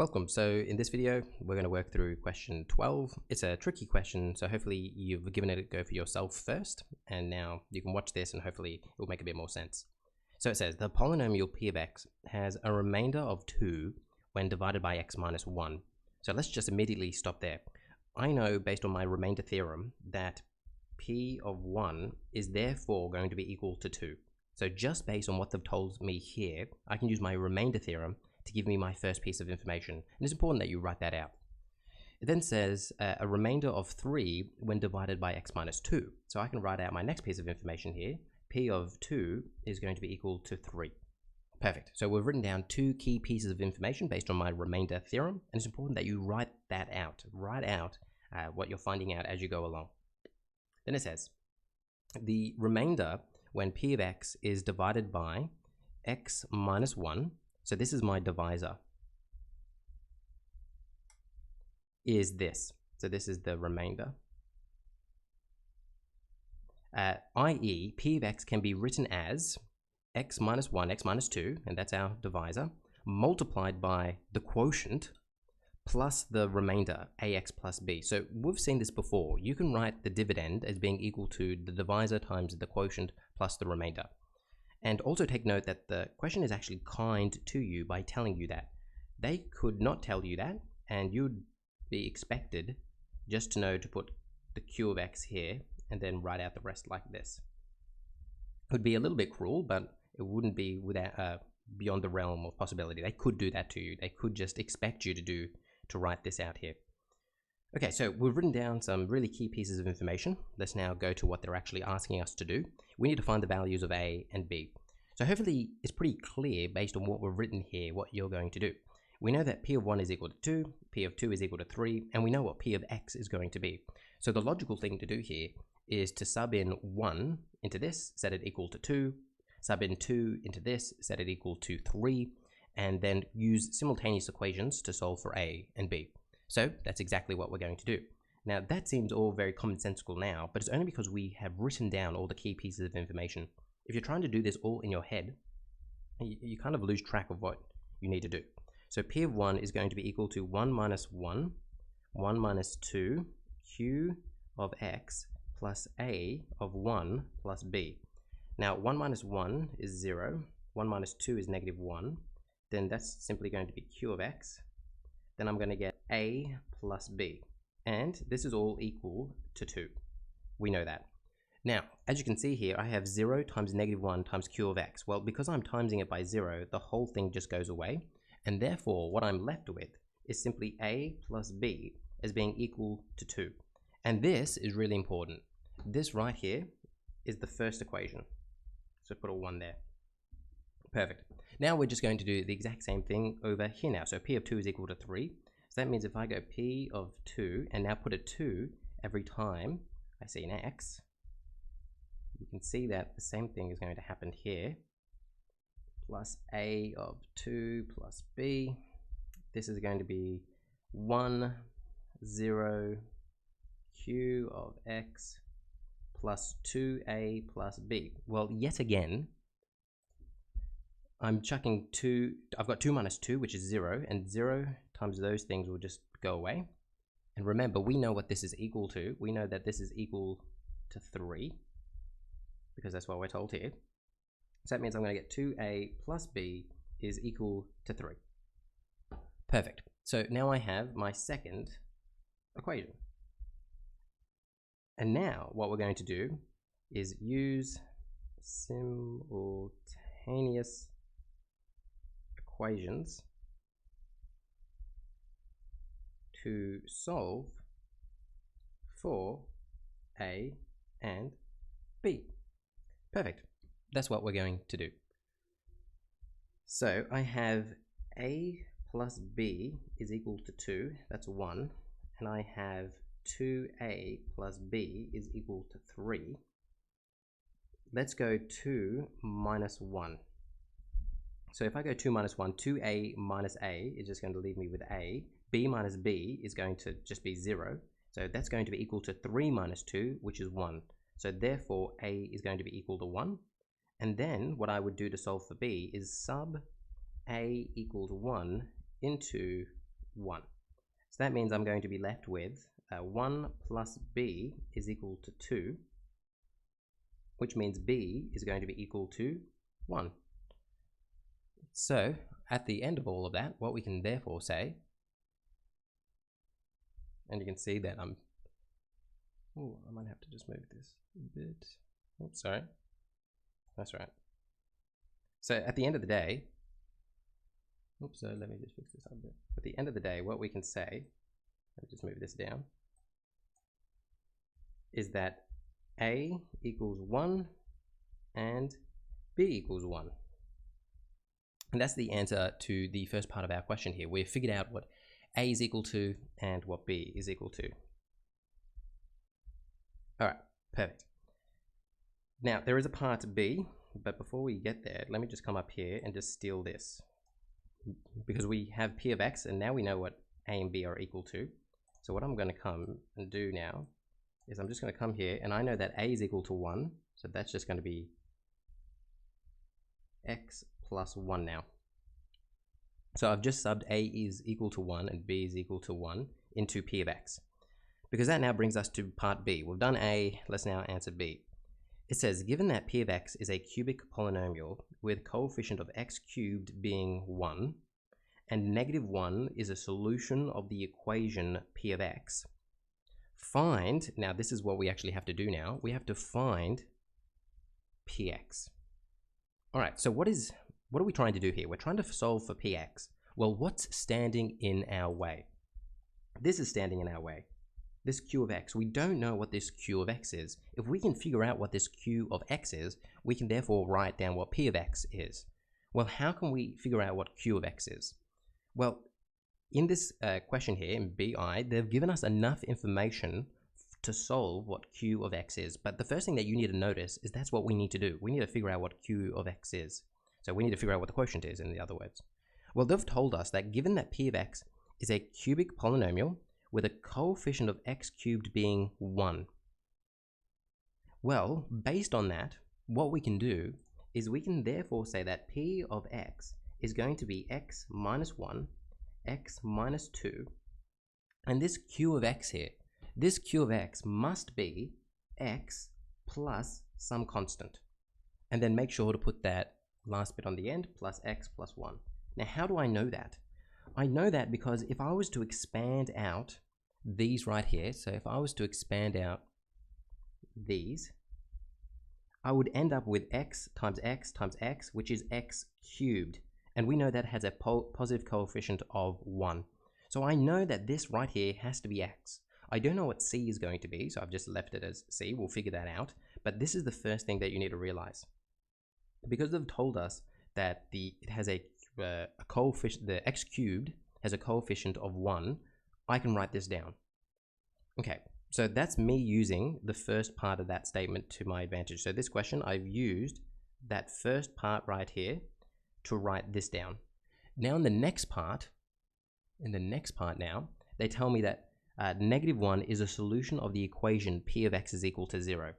Welcome. So in this video, we're going to work through question 12. It's a tricky question, so hopefully you've given it a go for yourself first, and now you can watch this and hopefully it will make a bit more sense. So it says, the polynomial p of x has a remainder of 2 when divided by x minus 1. So let's just immediately stop there. I know based on my remainder theorem that p of 1 is therefore going to be equal to 2. So just based on what they've told me here, I can use my remainder theorem to give me my first piece of information. And it's important that you write that out. It then says a remainder of 3 when divided by x minus 2. So I can write out my next piece of information here. P of 2 is going to be equal to 3. Perfect. So we've written down two key pieces of information based on my remainder theorem, and it's important that you write that out. Write out what you're finding out as you go along. Then it says the remainder when p of x is divided by x minus 1, so this is my divisor, is this. So this is the remainder. I.e., p of x can be written as x minus 1, x minus 2, and that's our divisor, multiplied by the quotient plus the remainder, ax plus b. So we've seen this before. You can write the dividend as being equal to the divisor times the quotient plus the remainder. And also take note that the question is actually kind to you by telling you that. They could not tell you that, and you'd be expected just to know to put the q of x here and then write out the rest like this. It would be a little bit cruel, but it wouldn't be without beyond the realm of possibility. They could do that to you. They could just expect you to write this out here. Okay, so we've written down some really key pieces of information. Let's now go to what they're actually asking us to do. We need to find the values of a and b. So hopefully it's pretty clear based on what we've written here what you're going to do. We know that p of 1 is equal to 2, p of 2 is equal to 3, and we know what p of x is going to be. So the logical thing to do here is to sub in 1 into this, set it equal to 2, sub in 2 into this, set it equal to 3, and then use simultaneous equations to solve for a and b. So that's exactly what we're going to do. Now that seems all very commonsensical now, but it's only because we have written down all the key pieces of information. If you're trying to do this all in your head, you kind of lose track of what you need to do. So p of 1 is going to be equal to 1 minus 1, 1 minus 2, q of x plus a of 1 plus b. Now 1 minus 1 is 0, 1 minus 2 is negative 1, then that's simply going to be q of x. Then I'm going to get a plus b, and this is all equal to 2. We know that. Now, as you can see here, I have 0 times negative 1 times q of x. Well, because I'm timesing it by 0, the whole thing just goes away, and therefore what I'm left with is simply a plus b as being equal to 2. And this is really important. This right here is the first equation. So put a 1 there. Perfect. Now we're just going to do the exact same thing over here now. So p of 2 is equal to 3. So that means if I go p of 2 and now put a 2 every time I see an x, you can see that the same thing is going to happen here. Plus a of 2 plus b. This is going to be 1, 0, q of x plus 2a plus b. Well, yet again, I'm chucking 2, I've got 2 minus 2, which is 0, and 0 times those things will just go away. And remember, we know what this is equal to. We know that this is equal to 3, because that's what we're told here. So that means I'm going to get 2a plus b is equal to 3. Perfect. So now I have my second equation. And now what we're going to do is use simultaneous equations to solve for a and b. Perfect. That's what we're going to do. So I have a plus b is equal to 2, that's 1, and I have 2a plus b is equal to 3. Let's go 2 minus 1. So if I go 2 minus 1, 2a minus a is just going to leave me with a. B minus b is going to just be 0. So that's going to be equal to 3 minus 2, which is 1. So therefore a is going to be equal to 1. And then what I would do to solve for b is sub a equal to 1 into 1. So that means I'm going to be left with 1 plus b is equal to 2, which means b is going to be equal to 1. So at the end of all of that, what we can therefore say, and you can see that I might have to just move this a bit. Oops, sorry. That's right. So at the end of the day, oops, let me just fix this up a bit. At the end of the day, what we can say, let me just move this down, is that a equals 1 and b equals 1. And that's the answer to the first part of our question here. We've figured out what a is equal to and what b is equal to. All right, perfect. Now, there is a part b, but before we get there, let me just come up here and just steal this. Because we have p of x, and now we know what a and b are equal to. So what I'm going to come and do now is I'm just going to come here, and I know that a is equal to 1, so that's just going to be x plus 1 now. So I've just subbed a is equal to 1 and b is equal to 1 into p of x. Because that now brings us to part b. We've done a, let's now answer b. It says, given that p of x is a cubic polynomial with coefficient of x cubed being 1, and negative 1 is a solution of the equation p of x, find, now this is what we actually have to do now, we have to find px. All right, so what are we trying to do here? We're trying to solve for px. Well, what's standing in our way? This is standing in our way. This q of x, we don't know what this q of x is. If we can figure out what this q of x is, we can therefore write down what p of x is. Well, how can we figure out what q of x is? Well, in this question here, in BI, they've given us enough information to solve what q of x is. But the first thing that you need to notice is that's what we need to do. We need to figure out what q of x is. So we need to figure out what the quotient is, in the other words. Well, they've told us that given that p of x is a cubic polynomial with a coefficient of x cubed being 1. Well, based on that, what we can do is we can therefore say that p of x is going to be x minus 1, x minus 2, and this q of x here, this q of x must be x plus some constant. And then make sure to put that last bit on the end, plus x plus 1. Now, how do I know that? I know that because if I was to expand out these right here, so if I was to expand out these, I would end up with x times x times x, which is x cubed. And we know that has a positive coefficient of 1. So I know that this right here has to be x. I don't know what c is going to be, so I've just left it as c. We'll figure that out. But this is the first thing that you need to realize. Because they've told us that it has a coefficient, the x cubed has a coefficient of 1, I can write this down. Okay, so that's me using the first part of that statement to my advantage. So this question, I've used that first part right here to write this down. Now in the next part now, they tell me that negative 1 is a solution of the equation p of x is equal to 0.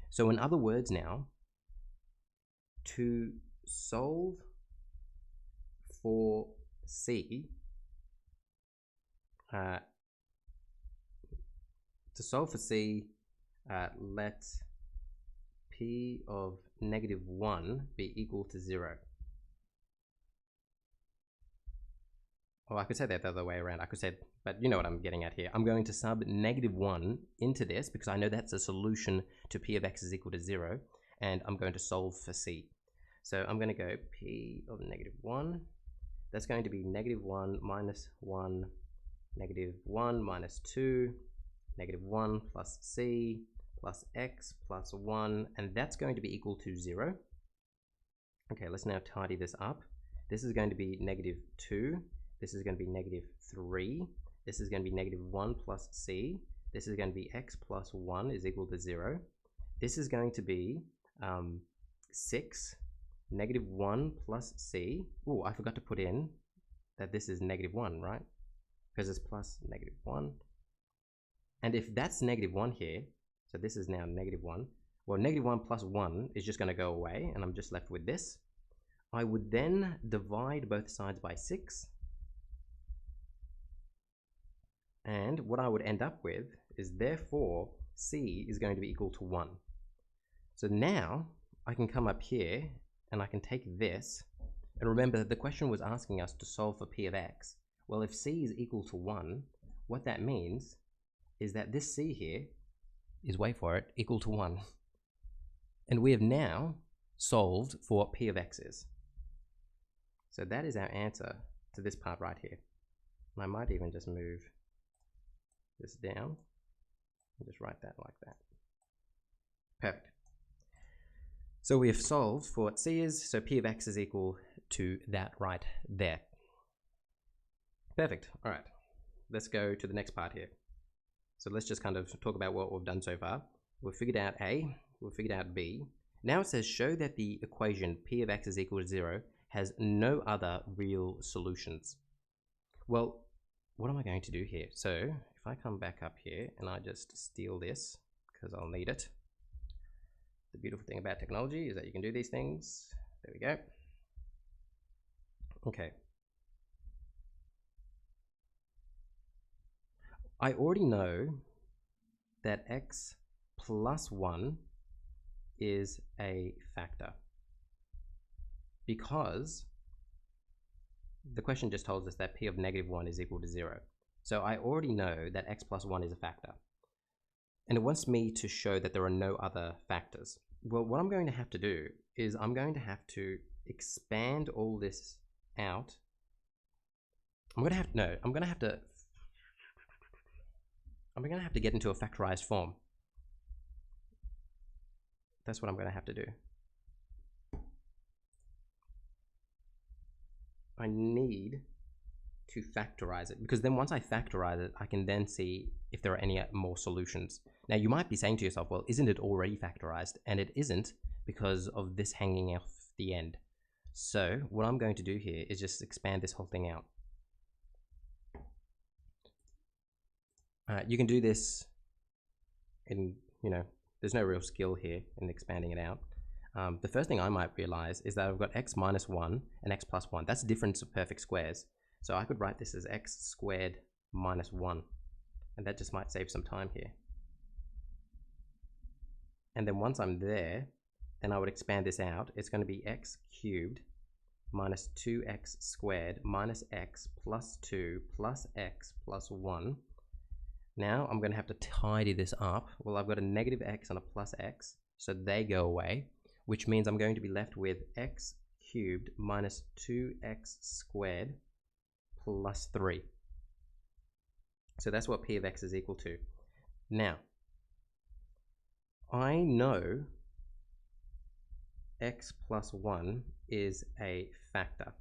So in other words now, to solve for c, let p of negative 1 be equal to 0. Or I could say that the other way around. I could say, but you know what I'm getting at here. I'm going to sub negative 1 into this because I know that's a solution to p of x is equal to 0, and I'm going to solve for c. So I'm going to go p of negative 1. That's going to be negative 1 minus 1, negative 1 minus 2, negative 1 plus c plus x plus 1, and that's going to be equal to 0. Okay, let's now tidy this up. This is going to be negative 2. This is going to be negative 3. This is going to be negative 1 plus c. This is going to be x plus 1 is equal to 0. This is going to be 6. Negative 1 plus c. Oh, I forgot to put in that this is negative 1, right? Because it's plus negative 1. And if that's negative 1 here, so this is now negative 1, well, negative 1 plus 1 is just going to go away, and I'm just left with this. I would then divide both sides by 6. And what I would end up with is therefore C is going to be equal to 1. So now I can come up here and I can take this. And remember, the question was asking us to solve for P of X. Well, if C is equal to 1, what that means is that this C here is, wait for it, equal to 1. And we have now solved for what P of X is. So that is our answer to this part right here. And I might even just move this down and just write that like that. Perfect. So we have solved for what C is, so P of X is equal to that right there. Perfect. All right, let's go to the next part here. So let's just kind of talk about what we've done so far. We've figured out A, we've figured out B. Now it says show that the equation P of X is equal to 0 has no other real solutions. Well, what am I going to do here? So if I come back up here and I just steal this because I'll need it. The beautiful thing about technology is that you can do these things. There we go. Okay. I already know that X plus 1 is a factor because the question just tells us that P of negative 1 is equal to 0. So I already know that X plus 1 is a factor. And it wants me to show that there are no other factors. Well, what I'm going to have to do is I'm going to have to expand all this out. I'm going to have to get into a factorized form. That's what I'm going to have to do. I need to factorize it, because then once I factorize it, I can then see if there are any more solutions. Now you might be saying to yourself, well, isn't it already factorized? And it isn't, because of this hanging off the end. So what I'm going to do here is just expand this whole thing out. You can do this in, there's no real skill here in expanding it out. The first thing I might realize is that I've got x minus 1 and x plus 1. That's the difference of perfect squares. So I could write this as x squared minus 1. And that just might save some time here. And then once I'm there, then I would expand this out. It's going to be x cubed minus 2x squared minus x plus 2 plus x plus 1. Now I'm going to have to tidy this up. Well, I've got a negative x and a plus x, so they go away, which means I'm going to be left with x cubed minus 2x squared plus 3. So that's what P of X is equal to. Now, I know x plus 1 is a factor.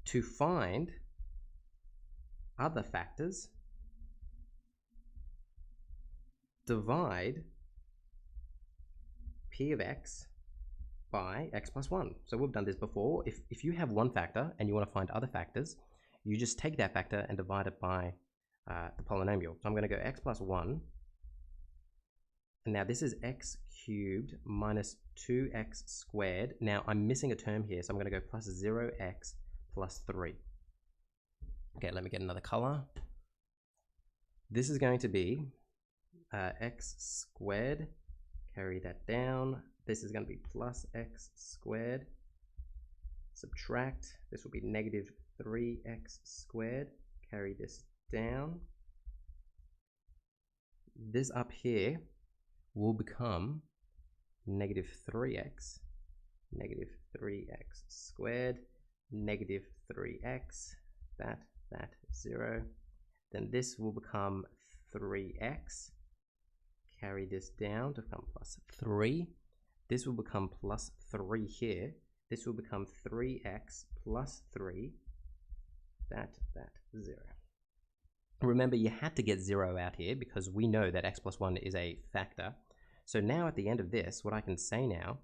To find other factors, divide P of X by x plus 1. So we've done this before. If you have one factor and you want to find other factors, you just take that factor and divide it by the polynomial. So I'm going to go x plus 1. And now this is x cubed minus 2x squared. Now I'm missing a term here, so I'm going to go plus 0x plus 3. Okay, let me get another color. This is going to be x squared. Carry that down. This is going to be plus x squared. Subtract. This will be negative 3x squared. Carry this down. This up here will become negative 3x squared, negative 3x, that 0. Then this will become 3x. Carry this down to become plus 3. This will become plus 3 here. This will become 3x plus 3, that 0. Remember, you had to get 0 out here because we know that x plus 1 is a factor. So now at the end of this, what I can say now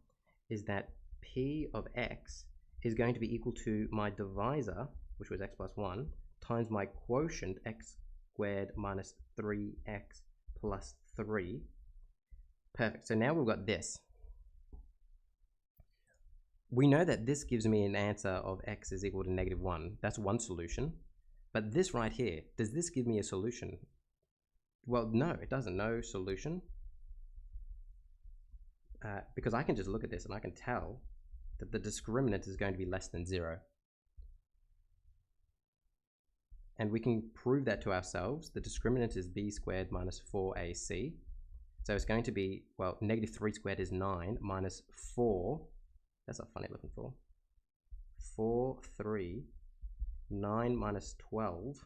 is that P of X is going to be equal to my divisor, which was x plus 1, times my quotient x squared minus 3x plus 3. Perfect. So now we've got this. We know that this gives me an answer of x is equal to negative 1. That's one solution. But this right here, does this give me a solution? Well, no, it doesn't. No solution. Because I can just look at this and I can tell that the discriminant is going to be less than 0. And we can prove that to ourselves. The discriminant is b squared minus 4ac. So it's going to be, well, negative 3 squared is 9 minus 4. That's a funny looking 4. 4, 3. 9 minus 12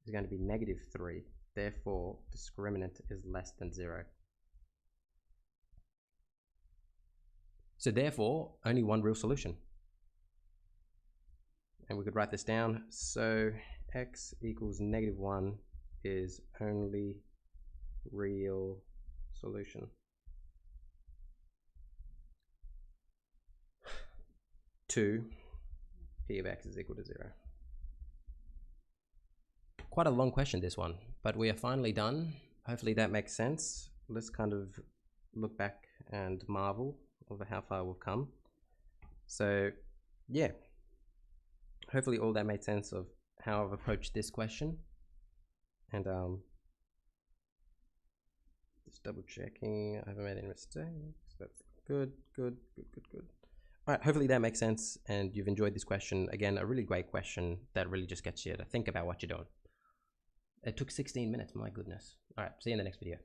is going to be negative 3. Therefore, discriminant is less than 0. So therefore, only one real solution. And we could write this down. So x equals negative 1 is only real solution. To p of x is equal to 0. Quite a long question, this one, but we are finally done. Hopefully that makes sense. Let's kind of look back and marvel over how far we've come. So yeah, hopefully all that made sense of how I've approached this question. And just double checking I haven't made any mistakes. That's good. All right, hopefully that makes sense and you've enjoyed this question. Again, a really great question that really just gets you to think about what you're doing. It took 16 minutes, my goodness. All right, see you in the next video.